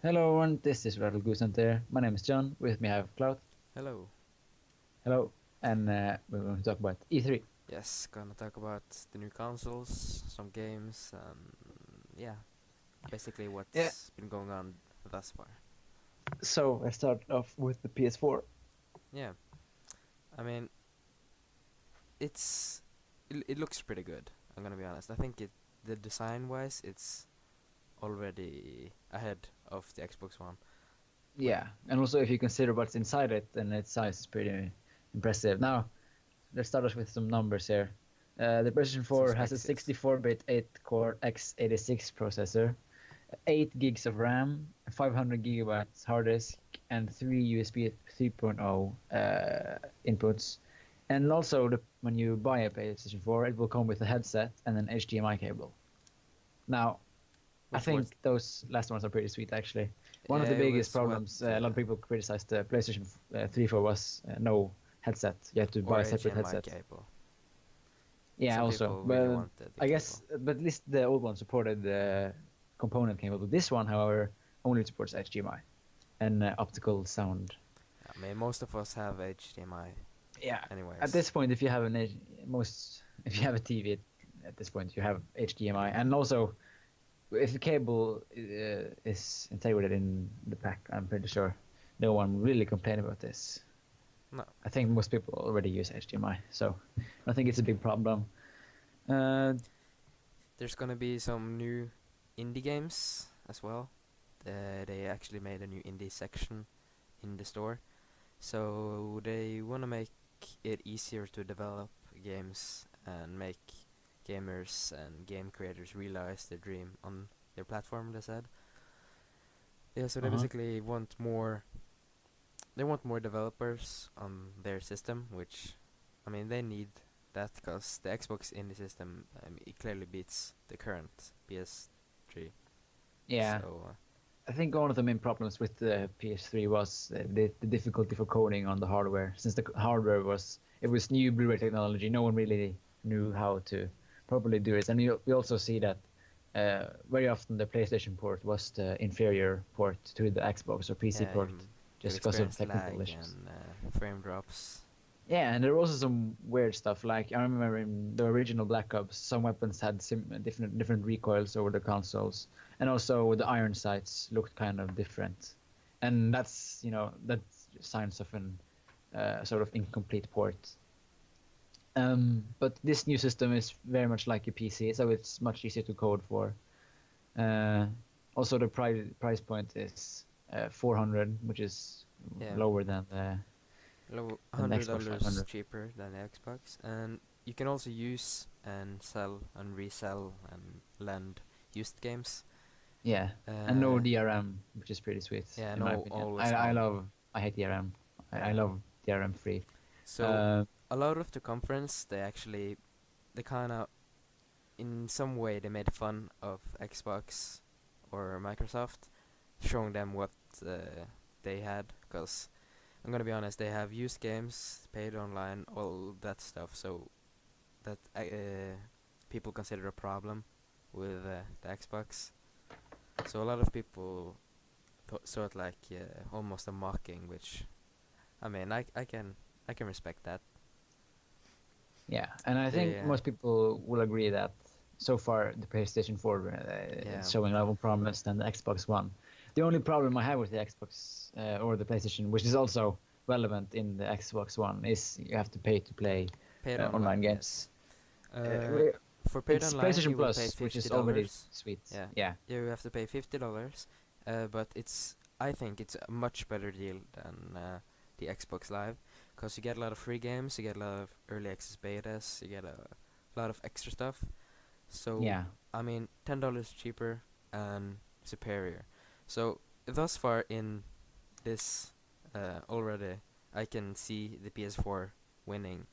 Hello, and this is Rattle Goose Hunter. My name is John. With me, I have Clauot. Hello. Hello, and we're going to talk about E3. Yes, gonna talk about the new consoles, some games, yeah, basically Yeah. what's been going on thus far. So I start off with the PS4. Yeah, I mean, it looks pretty good. I'm gonna be honest. I think the design wise, it's already ahead of the Xbox One. With Yeah, and also if you consider what's inside it, then its size is pretty impressive. Now, let's start off with some numbers here. The PlayStation some 4 has a specs, yes. 64-bit 8-core x86 processor, 8 gigs of RAM, 500 gigabytes hard disk, and 3 USB 3.0 inputs. And also, when you buy a PlayStation 4, it will come with a headset and an HDMI cable. Now, I Which was think those last ones are pretty sweet, actually. One of the it biggest was what problems a lot of people criticized the PlayStation 3 for was no headset. You had to or buy a separate HDMI headset. cable. Yeah, Some also, people really but wanted the I guess, cable. but at least the old one supported the component cable. But this one, however, only supports HDMI and optical sound. I mean, most of us have HDMI, Yeah, at anyways. this point, if you have if you have a TV at this point, you have HDMI, and also if the cable is integrated in the pack, I'm pretty sure no one really complain about this. No, I think most people already use HDMI, so I think it's a big problem. Uh, there's gonna be some new indie games as well. They actually made a new indie section in the store, so they want to make it easier to develop games and make gamers and game creators realize their dream on their platform. They said, yeah. So they uh-huh. basically want more. They want more developers on their system, which, I mean, they need that because the Xbox indie system, it clearly beats the current PS3. Yeah, So I think one of the main problems with the PS3 was the difficulty for coding on the hardware. Since the hardware was new Blu-ray technology, no one really knew how to properly do it. And we also see that very often the PlayStation port was the inferior port to the Xbox or PC yeah, port, you just because of experience technical lag issues. and frame drops. Yeah, and there were also some weird stuff. Like I remember in the original Black Ops, some weapons had different recoils over the consoles, and also the iron sights looked kind of different. And that's signs of an sort of incomplete port. But this new system is very much like a PC, so it's much easier to code for. Uh, Also, the price point is 400, which is Yeah, lower than the low hundred Xbox dollars 500. cheaper than the Xbox, and you can also use and sell and resell and lend used games. Yeah, and no Uh, DRM, which is pretty sweet yeah, in my no, opinion. always no. I hate DRM. I Yeah. love DRM free. So Uh, a lot of the conference, they kind of, in some way, they made fun of Xbox or Microsoft, showing them what they had. Because I'm gonna be honest, they have used games, paid online, all that stuff. So that people consider a problem with the Xbox. So a lot of people saw it like almost a mocking, which, I mean, I can respect that. yeah, and I They think most people will agree that so far the PlayStation 4 yeah, is showing a lot more promise than the Xbox One. The only problem I have with the Xbox or the PlayStation, which is also relevant in the Xbox One, is you have to pay to play paid online online, yes. games. Uh, for paid It's online, PlayStation you will pay Plus, which is already $50. sweet. Yeah, Yeah, you have to pay $50. But I think it's a much better deal than the Xbox Live, because you get a lot of free games, you get a lot of early access betas, you get a lot of extra stuff. So yeah. I mean, $10 cheaper and superior. So thus far in this already, I can see the PS4 winning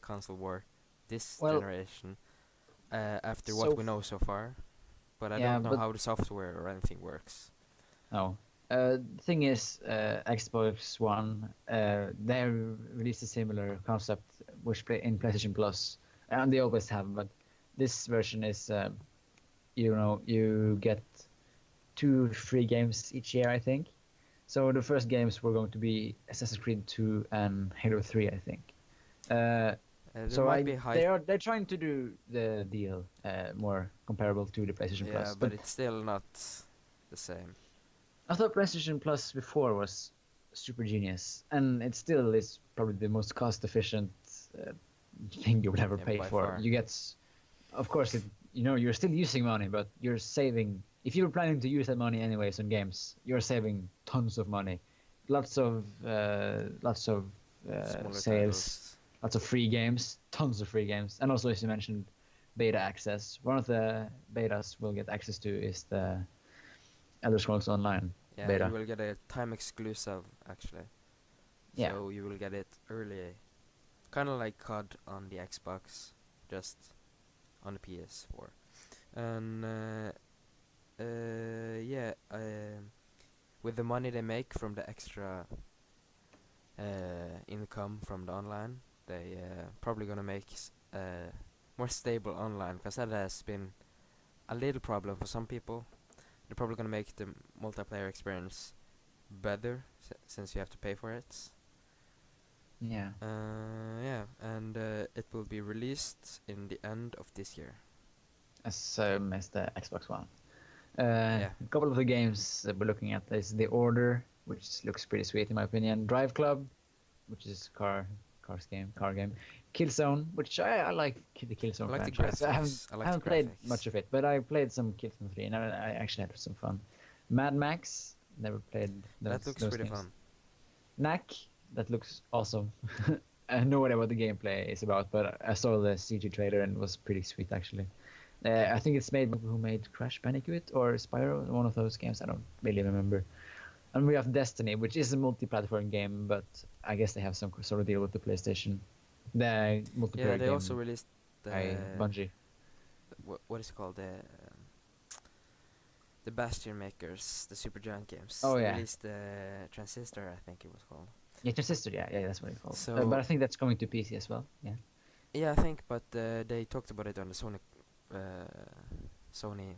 console war this Well, generation after what so we know so far. But I yeah, don't know but how the software or anything works. no. The thing is, Xbox One, they released a similar concept which play in PlayStation Plus, and they always have. But this version is, you get 2 free games each year, I think. So the first games were going to be Assassin's Creed 2 and Halo 3, I think. There So might be hype. they're trying to do the deal more comparable to the PlayStation Yeah, Plus. but it's still not the same. I thought PlayStation Plus before was super genius, and it still is probably the most cost efficient thing you would ever Yeah, pay by for. far. You get, of course, you're still using money, but you're saving. If you're planning to use that money anyways on games, you're saving tons of money. Lots of Smaller sales, titles. lots of free games, tons of free games, and also as you mentioned, beta access. One of the betas we'll get access to is the Elder Scrolls Online Yeah, beta. you will get a time exclusive actually. Yeah. So you will get it early. Kind of like COD on the Xbox, just on the PS4. And yeah, with the money they make from the extra income from the online, they probably gonna make more stable online, because that has been a little problem for some people. They're probably gonna make the multiplayer experience better since you have to pay for it. Yeah. Yeah, and it will be released in the end of this year. As the Xbox One. Yeah. A couple of the games that we're looking at is The Order, which looks pretty sweet in my opinion. Drive Club, which is car game. Killzone, which I like the Killzone I like the franchise. I graphics. I like haven't the played graphics. much of it, but I played some Killzone 3, and I actually had some fun. Mad Max, never played That looks those pretty games. fun. Knack, that looks awesome. I have no idea what the gameplay is about, but I saw the CG trailer and it was pretty sweet actually. I think it's made by people who made Crash Bandicoot or Spyro, one of those games. I don't really remember. And we have Destiny, which is a multi-platform game, but I guess they have some sort of deal with the PlayStation. The multiplayer Yeah, they game also released by Bungie. what is it called, the Bastion makers, the Supergiant games. Oh, They yeah. released the Transistor, I think it was called. Yeah, Transistor, yeah, that's what it's called. So- but I think that's coming to PC as well. Yeah. Yeah, I think, but they talked about it on the Sony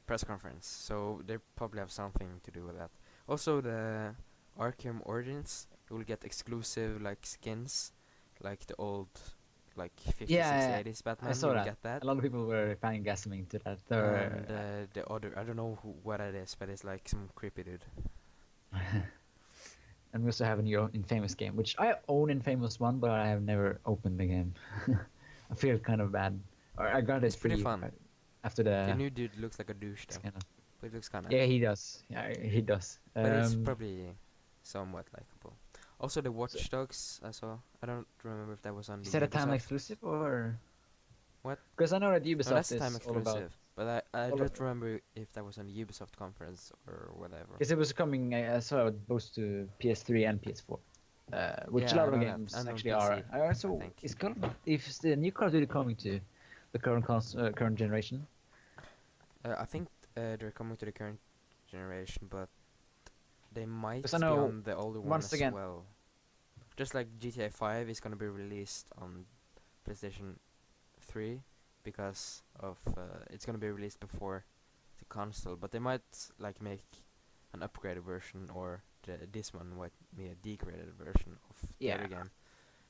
press conference, so they probably have something to do with that. Also, the Arkham Origins, you will get exclusive like skins, like the old, like 50s, Yeah, 60s, 80s Batman. I saw you will that. get that. A lot of people were fangasming to that. And the other, I don't know what it is, but it's like some creepy dude. And we also have a new Infamous game, which I own Infamous 1, but I have never opened the game. I feel kind of bad. Or I got it It's pretty free fun. after the. The new dude looks like a douche though, kinda- but it looks kind of. Yeah, he does. Yeah, he does. But it's probably somewhat likable. Also, the Watch Dogs I saw. I don't remember if that was on the Is that a time Ubisoft. exclusive or? What? Because I know that Ubisoft No, that's is time all about. exclusive. But I all don't of- remember if that was on the Ubisoft conference or whatever. Because it was coming, I saw it both to PS3 and PS4, which Yeah, a lot I of know that. games And on actually PC, are. I also think. is if the new Call of Duty coming to the current generation. I think they're coming to the current generation, but they might 'Cause I be know, on the older one once as again- well. Just like GTA 5 is gonna be released on PlayStation 3 because of it's gonna be released before the console, but they might like make an upgraded version, or this one might be a degraded version of the Yeah. other game.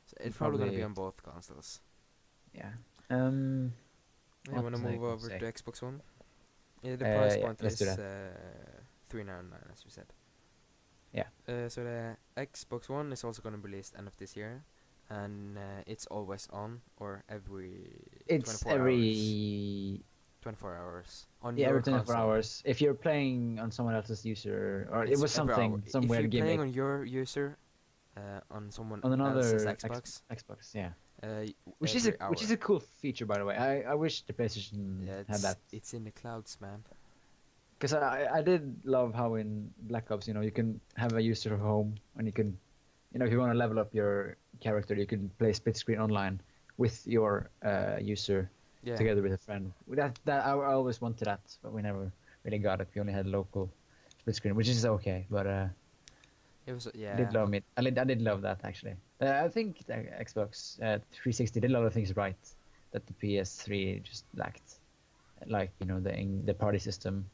So it's probably gonna be Probably- on both consoles. Yeah. You What wanna was I move gonna over say? to Xbox One? Yeah, the price Yeah, point let's do is that. $399, as you said. Yeah. So the Xbox One is also gonna be released end of this year, and it's always on, or every It's 24 hours. every 24 hours on yeah your every 24 console. hours. If you're playing on someone else's user, or it It's was every something hour. some if weird you're playing gimmick on your user, on someone on another else's Xbox, Xbox, yeah. y- Which is every which is hour. a cool feature, by the way. I wish the PlayStation Yeah, had that. it's in the clouds, man. Because I did love how in Black Ops, you can have a user at home, and you can, if you want to level up your character, you can play split screen online with your user Yeah. together with a friend. That I always wanted that, but we never really got it. We only had local split screen, which is okay. But It was I did love it. I did love that actually. I think the Xbox 360 did a lot of things right that the PS3 just lacked, like the party system.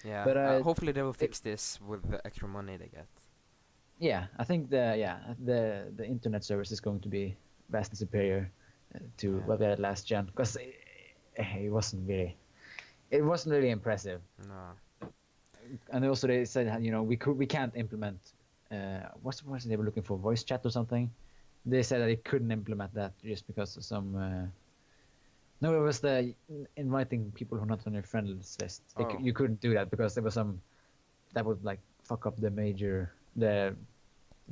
Yeah. But Hopefully they will it, fix this with the extra money they get. yeah, I think the internet service is going to be vastly superior to Yeah. what we had last gen because it wasn't really impressive. No. And also they said we can't implement what's they were looking for, voice chat or something. They said that they couldn't implement that just because of some no, it was the inviting people who are not on your friends list. Oh. You couldn't do that because there was some that would like fuck up the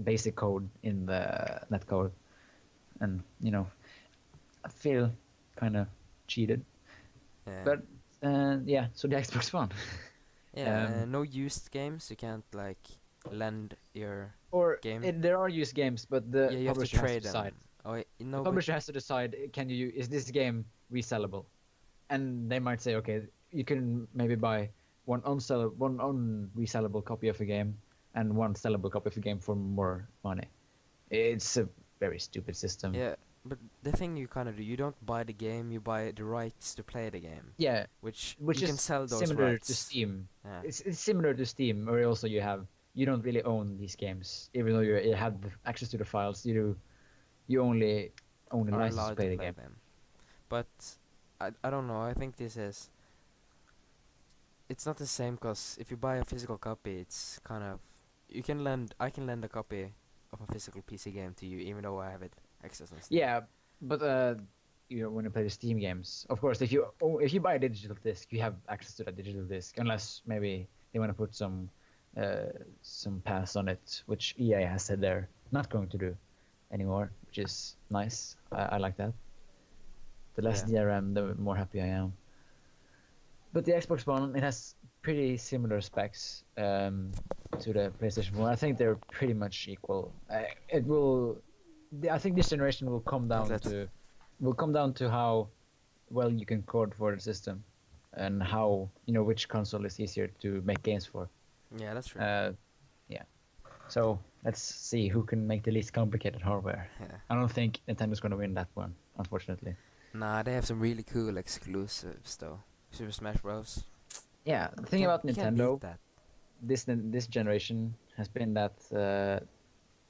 basic code in the netcode, and I feel kind of cheated. Yeah. But yeah, so the Xbox One. Yeah. No used games. You can't like lend your Or game. there are used games, but the Yeah, you have to publisher has to trade decide. them. Oh, The no, but publisher has to decide, is this game resellable? And they might say, okay, you can maybe buy one unresellable copy of a game and one sellable copy of a game for more money. It's a very stupid system. yeah, but the thing you kind of do, you don't buy the game, you buy the rights to play the game, Yeah, which which you can is sell those similar to rights. Steam. Yeah. It's similar to Steam, where also you don't really own these games, even though you have access to the files. You only own a Are license to allowed play to the play game. them. But I don't know. I think this is. It's not the same because if you buy a physical copy, it's kind of I can lend a copy of a physical PC game to you, even though I have it access on Steam. Yeah, but when you play the Steam games, of course, if you buy a digital disc, you have access to that digital disc, unless maybe they want to put some pass on it, which EA has said they're not going to do anymore, which is nice. I like that. The less Yeah. DRM, the more happy I am. But the Xbox One, it has pretty similar specs to the PlayStation 4. I think they're pretty much equal. I think this generation will come down to how well you can code for the system, and how which console is easier to make games for. Yeah, that's true. Yeah. So let's see who can make the least complicated hardware. Yeah. I don't think Nintendo's gonna win that one, unfortunately. Nah, they have some really cool exclusives though. Super Smash Bros. Yeah, the thing about You can't Nintendo, beat that. this generation has been that,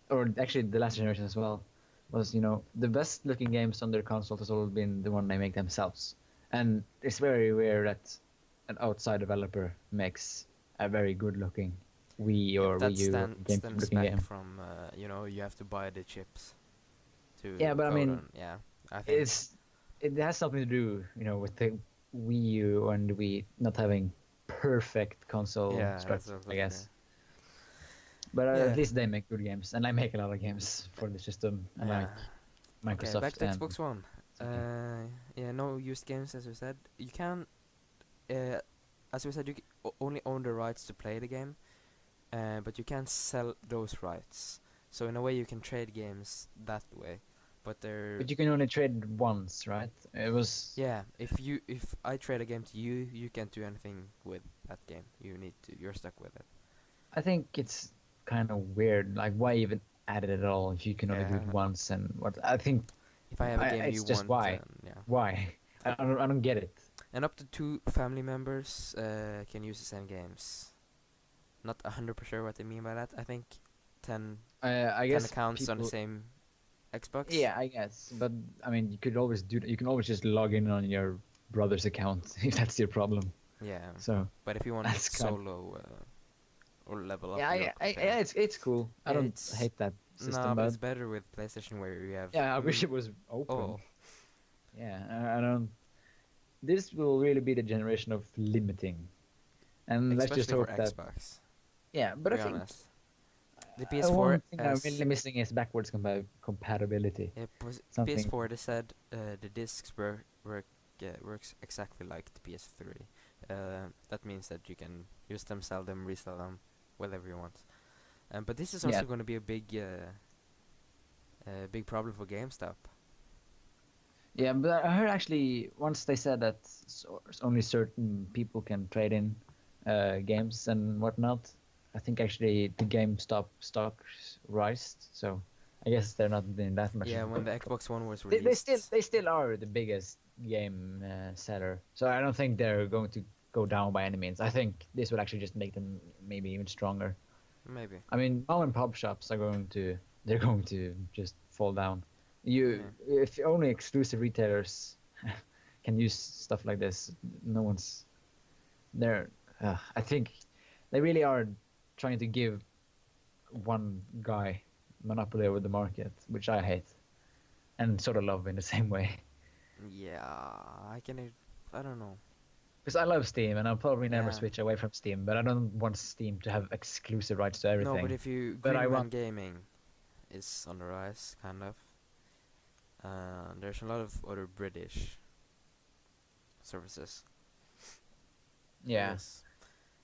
or actually the last generation as well, was the best looking games on their consoles has always been the one they make themselves, and it's very rare that an outside developer makes a very good looking Wii or That Wii U game stems looking back game. from you have to buy the chips to Yeah, but I code mean, on. Yeah, I think it has something to do with the Wii U and the Wii not having perfect console yeah, structure, that's I guess. true. But Yeah. at least they make good games, and I make a lot of games for the system, and Yeah. like Microsoft. Okay, back to and Xbox One. okay. Yeah, no used games, as we said. You can, as we said, you only own the rights to play the game, but you can't sell those rights. So in a way, you can trade games that way. But they're But you can only trade once, right? It was. yeah. If I trade a game to you, you can't do anything with that game. You're stuck with it. I think it's kind of weird. Like, why even add it at all if you can only do it Yeah. once? And what I think, If I have a game it's you just want, why? yeah. Why? I don't get it. And up to 2 family members can use the same games. Not 100% sure what they mean by that. I think 10 I 10 guess accounts on the people- same Xbox. Yeah, I guess. But I mean, you could always do that. You can always just log in on your brother's account if that's your problem. Yeah. So But if you want that's kind- solo or level up, yeah, your yeah, it's cool. I Yeah, don't it's- hate that system, No, but but it's better with PlayStation where you have. yeah, I wish it was open. Oh, Yeah, I don't. This will really be the generation of limiting, and let's just especially hope for that. Xbox. Yeah, but To I be think honest, the one PS4 thing I'm really missing is backwards compatibility. yeah, Something. PS4 they said the discs works exactly like the PS3. That means that you can use them, sell them, resell them, whatever you want. But this is also Yeah. going to be a big problem for GameStop. Yeah, but I heard actually once they said that only certain people can trade in games and whatnot. I think actually the GameStop stock rised, so I guess they're not doing that much. Yeah, when the Xbox One was They released. still are the biggest game seller, so I don't think they're going to go down by any means. I think this would actually just make them maybe even stronger. Maybe. I mean, mom and pop shops they're going to just fall down. If only exclusive retailers can use stuff like this, no one's there. I think they really are trying to give one guy monopoly over the market, which I hate and sort of love in the same way. Yeah, I don't know. Because I love Steam, and I'll probably never Yeah. switch away from Steam, but I don't want Steam to have exclusive rights to everything. No, but if you But I Greenman want- Gaming is on the rise, kind of. There's a lot of other British services. Yeah. Yes.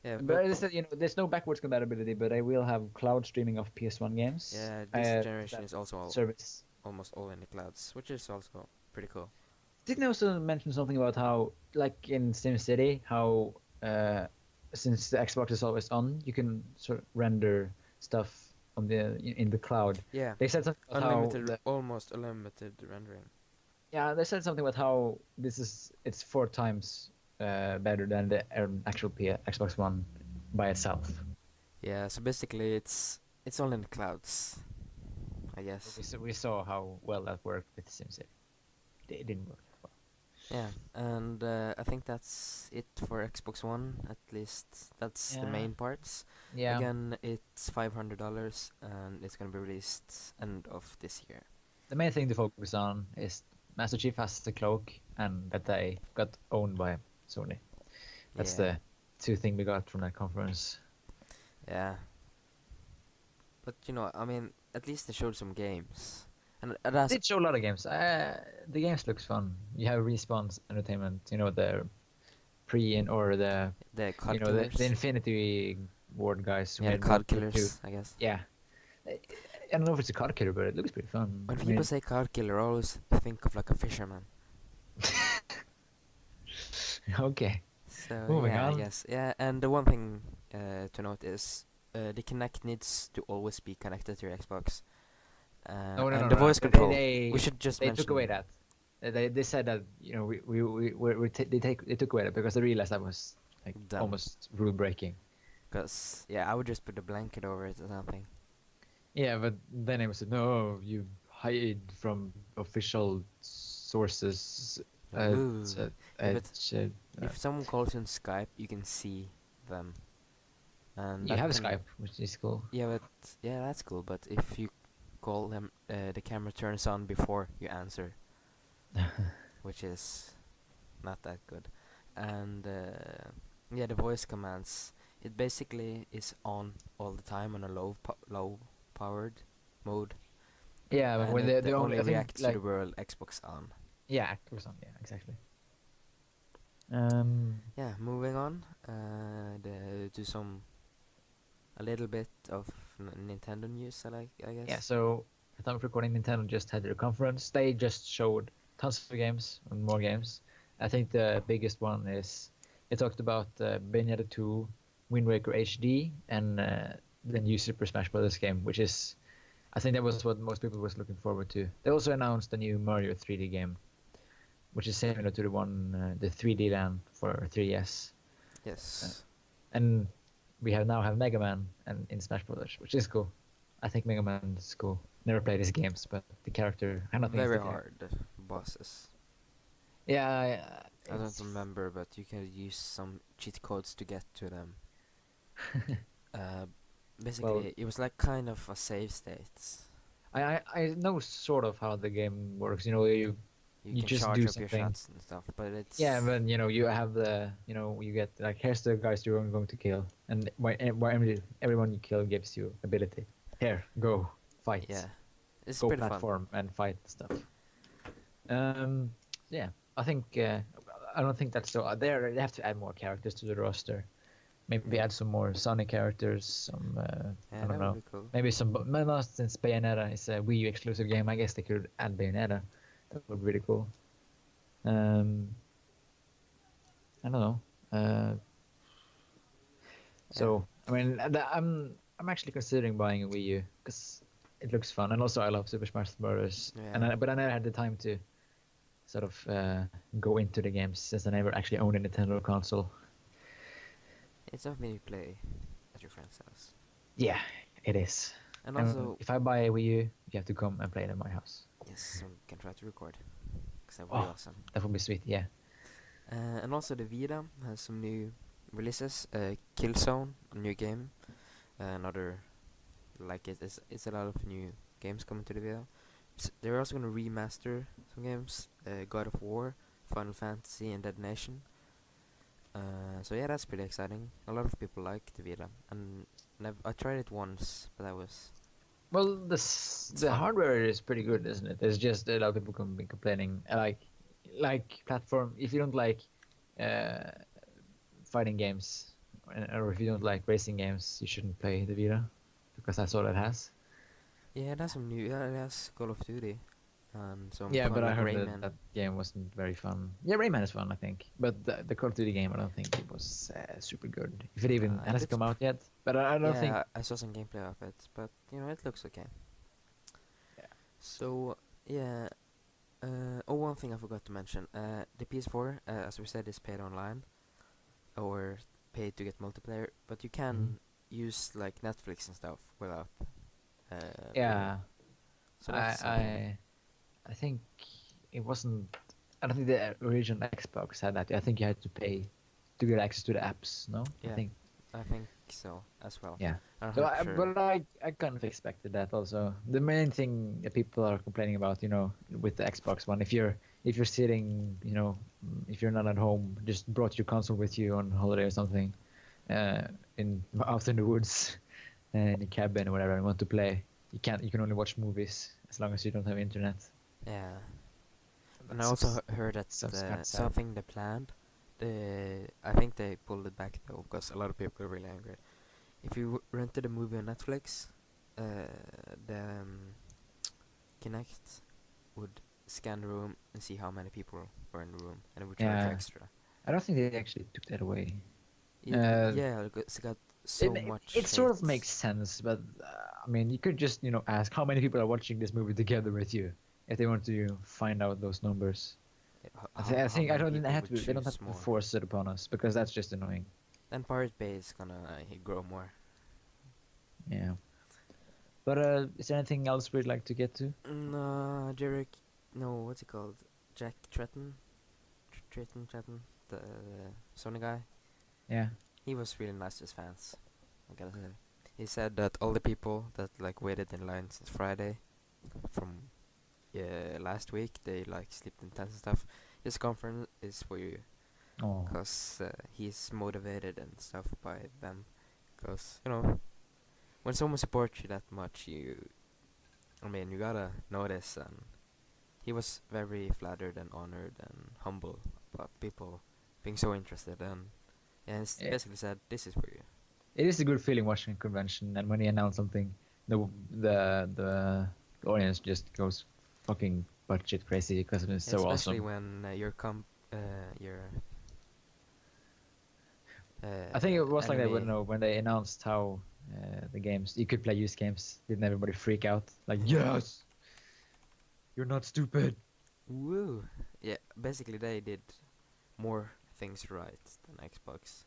Yeah, But as I said, there's no backwards compatibility, but I will have cloud streaming of PS1 games. yeah, this generation that is also service. almost all in the clouds, which is also pretty cool. Didn't I also mention something about how, like in SimCity, how since the Xbox is always on, you can sort of render stuff in the cloud. Yeah, They said something about unlimited, almost unlimited rendering. they said something about how it's 4 times better than the actual Xbox One by itself. Yeah, so basically it's all in the clouds, I guess. We saw how well that worked with SimCity. It didn't work. Yeah, and I think that's it for Xbox One. At least that's the Yeah. main parts. Yeah. Again, it's $500 and it's gonna be released end of this year. The main thing to focus on is Master Chief has the cloak and that they got owned by Sony. That's Yeah. the 2 things we got from that conference. Yeah. But I mean, at least they showed some games, and that's They show a lot of games. The games looks fun. You have Respawn's Entertainment, the or the the COD the killers. Infinity Ward guys. who Yeah, the made COD World War killers, II. I guess. Yeah. I don't know if it's a COD killer, but it looks pretty fun. When I people mean, say COD killer, I always think of like a fisherman. okay. So Moving yeah, I on. guess. Yeah, and the one thing to note is the Kinect needs to always be connected to your Xbox. No, and the voice but control. They, we should just they mention. took away that. They said that they took away that because they realized that was like Dumb. almost rule breaking. Because I would just put a blanket over it or something. Yeah, but then it was no, you hide from official sources. Ooh. Uh, but if someone calls you on Skype, you can see them. And you that have can- Skype, which is cool. Yeah, that's cool. But if you call them, the camera turns on before you answer, which is not that good. And the voice commands. It basically is on all the time on a low powered mode. Yeah, but And when it the only I think, reacts to like, the world Xbox on. yeah, Xbox on, yeah, exactly. Yeah, moving on to a little bit of Nintendo news. I guess. Yeah, so at the time of recording, Nintendo just had their conference. They just showed tons of games and more games. I think the biggest one is they talked about Bayonetta 2, Wind Waker HD, and the new Super Smash Bros. Game, which is, I think that was what most people was looking forward to. They also announced the new Mario 3D game, which is similar to the 3D Land for 3DS. Yes. And we now have Mega Man and in Smash Bros., which is cool. I think Mega Man is cool. Never played his games, but the character, I don't think Very it's the hard bosses. Yeah, I don't remember, but you can use some cheat codes to get to them. Basically, Well- it was like kind of a save state. I know sort of how the game works. You You You can just charge do up your something. shots and stuff, but it's yeah, but you have you get like here's the guys you're going to kill, and everyone you kill gives you ability. Here, go fight. yeah, it's Go pretty fun. platform and fight stuff. Yeah, I think I don't think that's so. They have to add more characters to the roster. Maybe add some more Sonic characters. Some Yeah, I that don't would know. be cool. Maybe some. Maybe since Bayonetta is a Wii U exclusive game, I guess they could add Bayonetta. That would be really cool. I don't know. So I mean, I'm actually considering buying a Wii U because it looks fun, and also I love Super Smash Bros. Yeah. But I never had the time to sort of go into the games since I never actually owned a Nintendo console. It's something you play at your friend's house. Yeah, it is. And And also, if I buy a Wii U, you have to come and play it at my house. yes, so we can try to record, because that would be Oh, awesome. that would be sweet. Yeah. And also the Vita has some new releases. Killzone, a new game. Another like it's a lot of new games coming to the Vita. They're also gonna remaster some games. God of War, Final Fantasy, and Dead Nation. So yeah, that's pretty exciting. A lot of people like the Vita, and I tried it once, but that was Well, it's the fun. hardware is pretty good, isn't it? There's just a lot of people can be complaining, like platform. If you don't like uh, fighting games, or if you don't like racing games, you shouldn't play the Vita, because that's all it has. Yeah, it has some new. Yeah, it has Call of Duty, and some Yeah, fun but I like heard that Rayman. that game wasn't very fun. Yeah, Rayman is fun, I think, but the Call of Duty game, I don't think it was super good. If it even It has looks come out yet, but I don't think. yeah, I saw some gameplay of it, but it looks okay. Yeah. So yeah, one thing I forgot to mention. The PS4, as we said, is paid online or paid to get multiplayer, but you Mhm. can use like Netflix and stuff without paying. Yeah, So I that's something. I I think it wasn't. I don't think the original Xbox had that. I think you had to pay to get access to the apps. No, I Yeah, think. I think so as well. Yeah. I'm So, not sure. but I kind of expected that also. The main thing that people are complaining about, with the Xbox One, if you're sitting, if you're not at home, just brought your console with you on holiday or something, uh, out in the woods, in a cabin or whatever, and want to play, you can only watch movies as long as you don't have internet. Yeah, and I That's also heard that kind of sad. something they planned. I think they pulled it back though, because a lot of people are really angry. If you rented a movie on Netflix, the Kinect would scan the room and see how many people were in the room, and it would charge you Yeah, extra. I don't think they actually took that away. Yeah, it got It, so it much it sort of hate. makes sense, but I mean, you could just ask how many people are watching this movie together with you if they want to find out those numbers. I How think I many don't think people have would to. They don't choose have to more? force it upon us because that's just annoying. Then Pirate Bay is gonna grow more. Yeah. But is there anything else we'd like to get to? No, Derek, no, what's he called? Jack Tretton? Tretton, the Sony guy. Yeah. He was really nice to his fans, I gotta say. He said that all the people that like waited in line since Friday from last week, they like slept in tents and stuff. This conference is for you, Oh. cause he's motivated and stuff by them. Cause when someone supports you that much, you gotta notice. And he was very flattered and honored and humble about people being so interested. And he Yeah. basically said, "This is for you." It is a good feeling watching a convention, and when you announce something, the the audience just goes fucking batshit crazy because it's so Especially awesome. when your I think it was like that when enemy. no, when they announced how the games you could play used games. Didn't everybody freak out? Like, Yeah. yes, you're not stupid. Woo. Yeah. Basically, they did more things right than Xbox,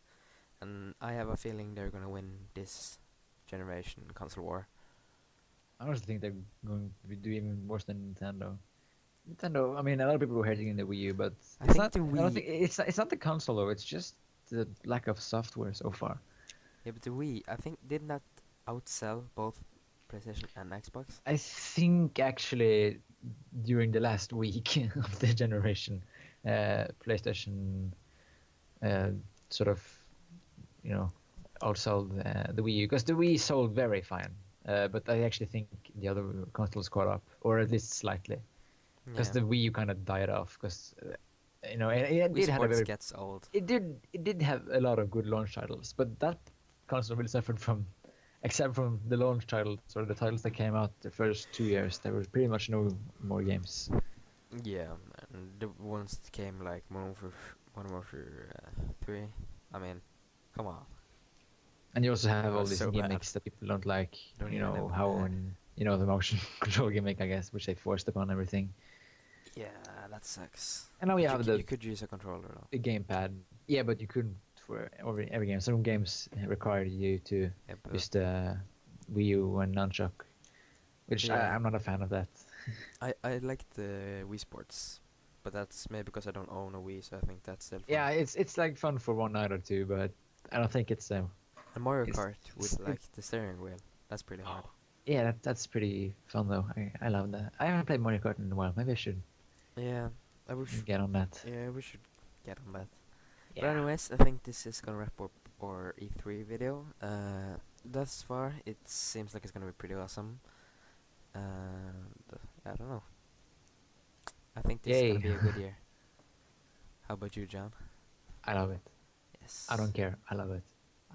and I have a feeling they're gonna win this generation console war. I honestly think they're going to do even worse than Nintendo. Nintendo. I mean, a lot of people were hating the Wii U, but I it's think not. the I don't Wii. think it's not the console though. It's just the lack of software so far. Yeah, but the Wii, I think, did not outsell both PlayStation and Xbox. I think actually during the last week of the generation, PlayStation uh, sort of you know outsold the Wii U because the Wii sold very fine. But I actually think the other consoles caught up, or at least slightly, because Yeah. the Wii U kind of died off. Because it Wii did had a Sports very gets old. it did have a lot of good launch titles, but that console really suffered from, except from the launch titles or the titles that came out the first 2 years, there was pretty much no more games. Yeah, and the ones that came like Modern Warfare 3. I mean, come on, And you also have it all was these so bad. gimmicks that people don't like. Don't even have. The motion control gimmick, I guess, which they forced upon everything. Yeah, that sucks. And now we But have you could use a controller though. the gamepad. Yeah, but you couldn't for every game. Some games require you to Yeah, but use the Wii U and nunchuck, which yeah, I'm not a fan of that. I like the Wii Sports, but that's maybe because I don't own a Wii, so I think that's still fun. Yeah, it's like fun for one night or two, but I don't think it's And Mario it's, Kart with like the steering wheel, that's pretty hard. yeah, that's pretty fun though. I love that. I haven't played Mario Kart in a while. Maybe I should Yeah, I wish. get on that. Yeah, we should get on that. But Yeah. anyways, I think this is gonna wrap up our E3 video. Thus far, it seems like it's gonna be pretty awesome. And I don't know. I think this is Yay. gonna be a good year. How about you, John? I love it. I Yes. don't care. I love it.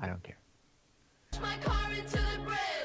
I don't care. My car into the bridge.